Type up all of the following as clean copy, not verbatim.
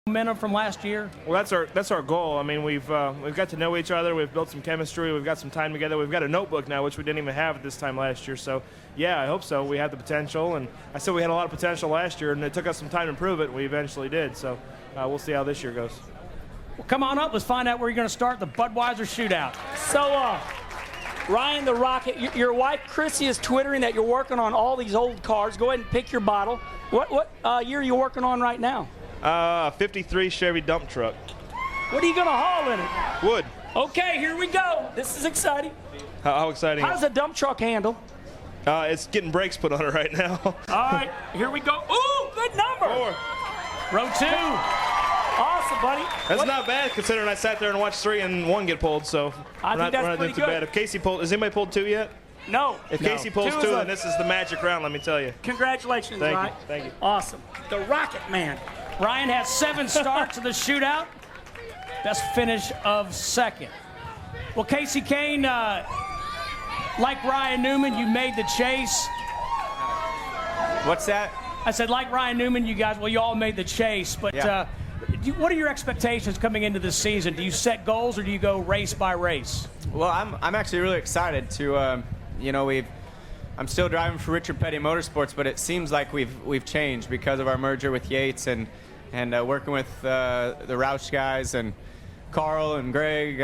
momentum from last year? Well, that's our goal. I mean, we've got to know each other. We've built some chemistry. We've got some time together. We've got a notebook now, which we didn't even have at this time last year. So, yeah, I hope so. We have the potential, and I said we had a lot of potential last year, and it took us some time to prove it, and we eventually did. So, we'll see how this year goes. Well, come on up. Let's find out where you're going to start the Budweiser Shootout. So, Ryan the Rocket, your wife Chrissy is twittering that you're working on all these old cars. Go ahead and pick your bottle. What year are you working on right now? 53 Chevy dump truck. What are you going to haul in it? Wood. Okay, here we go. This is exciting. How exciting. How does a dump truck handle? It's getting brakes put on it right now. All right, here we go. Ooh, good number. 4. Row 2. Awesome, buddy. That's not bad considering I sat there and watched 3 and 1 get pulled. So I think that's pretty good. bad. If Casey pulled, has anybody pulled 2 yet? No. If Casey pulls 2, then this is the magic round. Let me tell you. Congratulations, Thank Ryan. you. Thank you. Awesome. The Rocket Man. Ryan has 7 starts in the shootout. Best finish of second. Well, Casey Kane, like Ryan Newman, you made the chase. What's that? I said, like Ryan Newman, you guys, well, you all made the chase. But Yeah. what are your expectations coming into this season? Do you set goals or do you go race by race? Well, I'm actually really excited to, I'm still driving for Richard Petty Motorsports, but it seems like we've changed because of our merger with Yates and working with the Roush guys and Carl and Greg,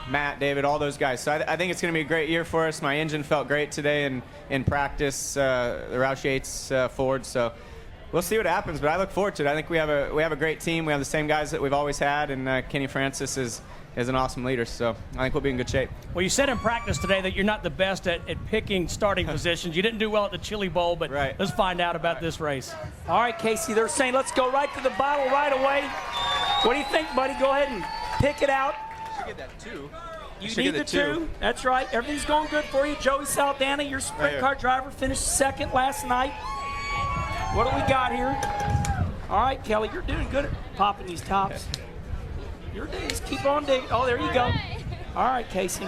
Matt, David, all those guys. So I think it's going to be a great year for us. My engine felt great today in practice, the Roush Yates Ford. So we'll see what happens, but I look forward to it. I think we have a great team. We have the same guys that we've always had, and Kenny Francis is an awesome leader. So I think we'll be in good shape. Well, you said in practice today that you're not the best at picking starting positions. You didn't do well at the Chili Bowl, but Right. let's find out about this race. All right, Casey, they're saying let's go right to the bottle right away. What do you think, buddy? Go ahead and pick it out. You should get that 2. You need the 2. That's right. Everything's going good for you. Joey Saldana, your sprint car driver, finished second last night. What do we got here? All right, Kelly, you're doing good at popping these tops. You're doing, just keep on digging. Oh, there you go. All right, Casey.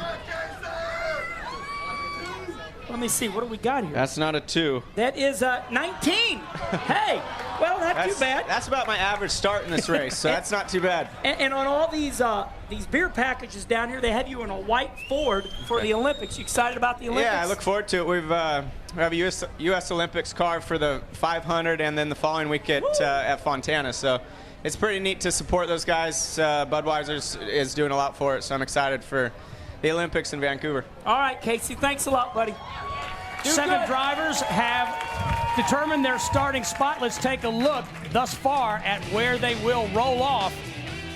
Let me see. What do we got here? That's not a 2. That is 19. Hey, well, not too bad. That's about my average start in this race, so that's not too bad. And on all these beer packages down here, they have you in a white Ford for the Olympics. You excited about the Olympics? Yeah, I look forward to it. We have a U.S. Olympics car for the 500 and then the following week at Fontana. So it's pretty neat to support those guys. Budweiser is doing a lot for it, so I'm excited for the Olympics in Vancouver. All right, Casey. Thanks a lot, buddy. 7 drivers have determined their starting spot. Let's take a look thus far at where they will roll off.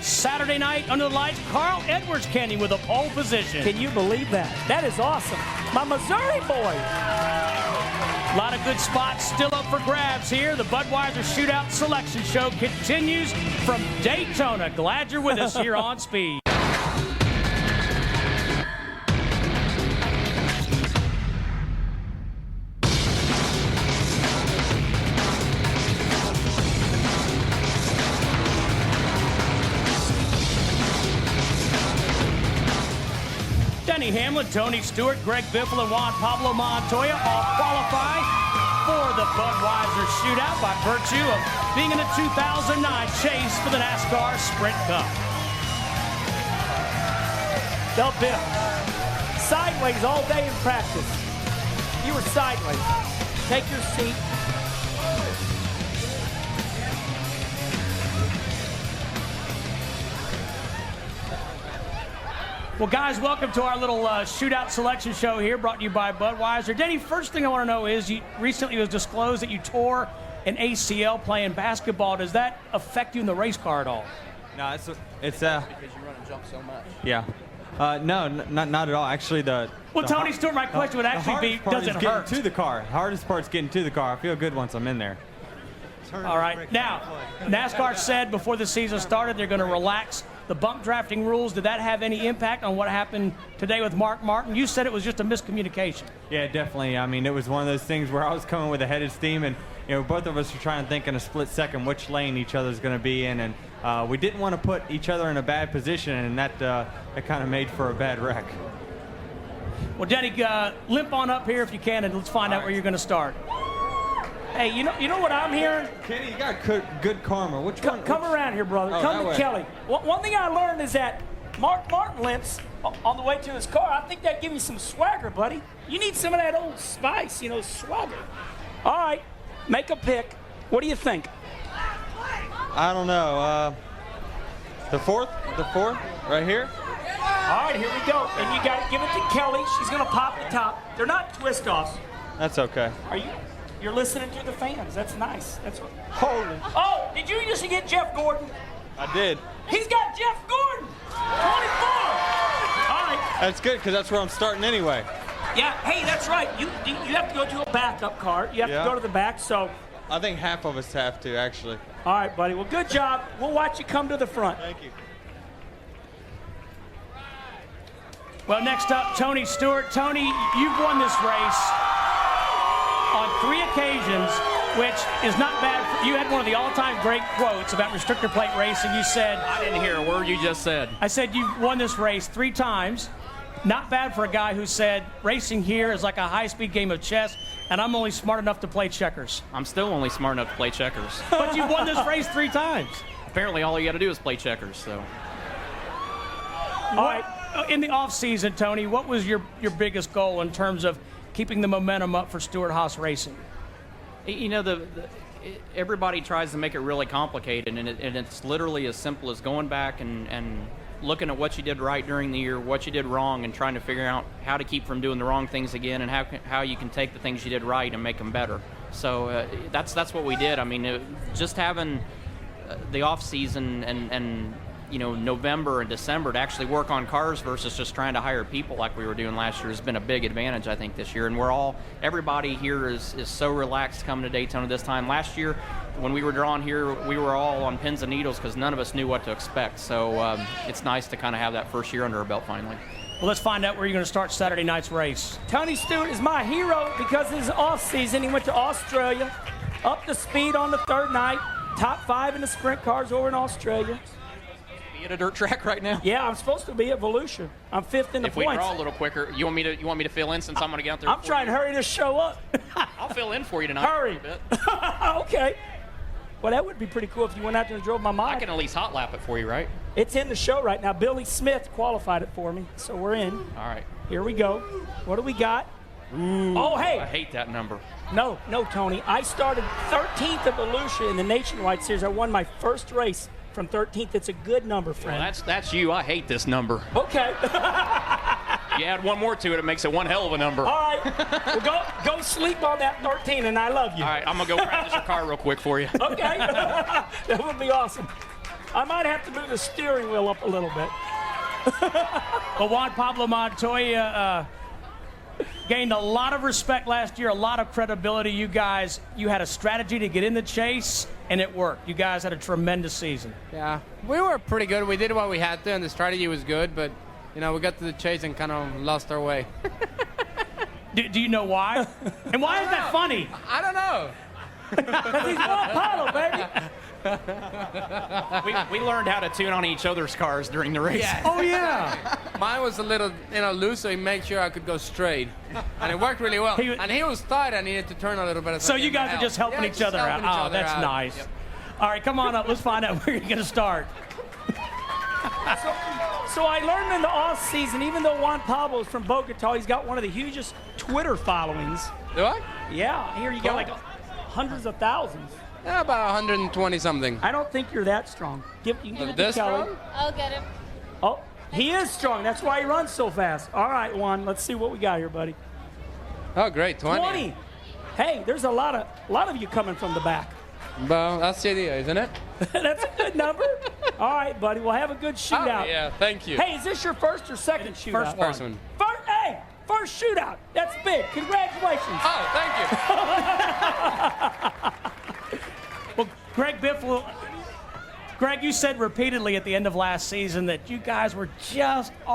Saturday night under the lights, Carl Edwards Kenny with a pole position. Can you believe that? That is awesome. My Missouri boy. A lot of good spots still up for grabs here. The Budweiser Shootout Selection Show continues from Daytona. Glad you're with us here on Speed. Denny Hamlin, Tony Stewart, Greg Biffle, and Juan Pablo Montoya all qualify for the Budweiser Shootout by virtue of being in the 2009 chase for the NASCAR Sprint Cup. They'll bit sideways all day in practice. You were sideways. Take your seat. Well, guys, welcome to our little shootout selection show here, brought to you by Budweiser. Denny, first thing I want to know is, recently it was disclosed that you tore an ACL playing basketball. Does that affect you in the race car at all? No, it's because you run and jump so much. yeah. No, not at all. Actually, Well, Tony Stewart, my question would actually be, does it hurt? To the car. Hardest part's getting to the car. I feel good once I'm in there. All right. Now, NASCAR said before the season started they're going to relax the bump drafting rules. Did that have any impact on what happened today with Mark Martin? You said it was just a miscommunication. Yeah, definitely. I mean, it was one of those things where I was coming with a head of steam, and both of us were trying to think in a split second which lane each other's going to be in, and we didn't want to put each other in a bad position, and that kind of made for a bad wreck. Well, Denny, limp on up here if you can, and let's find out where you're going to start. Hey, you know what I'm hearing? Kenny, you got good karma. Which one? Come around here, brother. Oh, Come that to way. Kelly. One thing I learned is that Mark Martin limps on the way to his car. I think that gives you some swagger, buddy. You need some of that old spice, swagger. All right, make a pick. What do you think? I don't know. The fourth, right here. All right, here we go. And you got to give it to Kelly. She's going to pop the top. They're not twist-offs. That's okay. You're listening to the fans. That's nice. That's what. Holy. Oh, did you just get Jeff Gordon? I did. He's got Jeff Gordon. 24. All right. That's good because that's where I'm starting anyway. Yeah. Hey, that's right. You have to go to a backup car. You have to go to the back. So. I think half of us have to actually. All right, buddy. Well, good job. We'll watch you come to the front. Thank you. Well, next up, Tony Stewart. Tony, you've won this race on 3 occasions, which is not bad. You had one of the all-time great quotes about restrictor plate racing. You said, I didn't hear a word you just said. I said you've won this race 3 times. Not bad for a guy who said racing here is like a high-speed game of chess, and I'm only smart enough to play checkers. I'm still only smart enough to play checkers. But you've won this race 3 times. Apparently, all you got to do is play checkers. So, All right. In the off-season, Tony, what was your biggest goal in terms of keeping the momentum up for Stewart-Haas Racing? Everybody tries to make it really complicated, and it's literally as simple as going back and looking at what you did right during the year, what you did wrong, and trying to figure out how to keep from doing the wrong things again, and how you can take the things you did right and make them better. So that's what we did. I mean, just having the off season and November and December to actually work on cars versus just trying to hire people like we were doing last year has been a big advantage, I think, this year. And everybody here is so relaxed coming to Daytona this time. Last year, when we were drawn here, we were all on pins and needles because none of us knew what to expect. So it's nice to kind of have that first year under our belt finally. Well, let's find out where you're going to start Saturday night's race. Tony Stewart is my hero because his off season. He went to Australia, up to speed on the 3rd night, top 5 in the sprint cars over in Australia. At a dirt track right now? Yeah, I'm supposed to be at Volusia. I'm 5th in the if we points. draw a little quicker, you want me to fill in since I'm going to get out there? I'm trying to hurry to show up. I'll fill in for you tonight. Hurry. A bit. Okay. Well, that would be pretty cool if you went out there and drove my mod. I can at least hot lap it for you, right? It's in the show right now. Billy Smith qualified it for me, so we're in. All right. Here we go. What do we got? Ooh, oh, hey. I hate that number. No, Tony. I started 13th at Volusia in the Nationwide Series. I won my first race from 13th. It's a good number, friend. Well, that's you. I hate this number. Okay. You add one more to it, it makes it one hell of a number. All right. Well, go sleep on that 13, and I love you. All right, I'm going to go practice your car real quick for you. Okay. That would be awesome. I might have to move the steering wheel up a little bit. Well, Juan Pablo Montoya gained a lot of respect last year, a lot of credibility. You guys, you had a strategy to get in the chase, and it worked. You guys had a tremendous season. Yeah, we were pretty good. We did what we had to, and the strategy was good, but, we got to the chase and kind of lost our way. Do you know why? And why is that funny? I don't know. Because he's Juan Pablo, baby. We learned how to tune on each other's cars during the race. Yeah. Oh, yeah. Mine was a little, loose, so he made sure I could go straight. And it worked really well. And he was tight. I needed to turn a little bit. So you guys are just helping each other out. Oh, that's nice. Yep. All right, come on up. Let's find out where you're going to start. So I learned in the off season, even though Juan Pablo is from Bogota, he's got one of the hugest Twitter followings. Do I? Yeah, here you got like hundreds of thousands. Yeah, about 120 something. I don't think you're that strong. You can give it to This Kelly. strong? I'll get him. Oh, he is strong. That's why he runs so fast. All right, Juan, let's see what we got here, buddy. Oh, great, 20. Hey, there's a lot of you coming from the back. Well, that's the idea, isn't it? That's a good number. All right, buddy. We'll have a good shootout. Oh, yeah, thank you. Hey, is this your first or second shootout? First one. First shootout. That's big. Congratulations. Oh, thank you. Well, Greg, you said repeatedly at the end of last season that you guys were just off.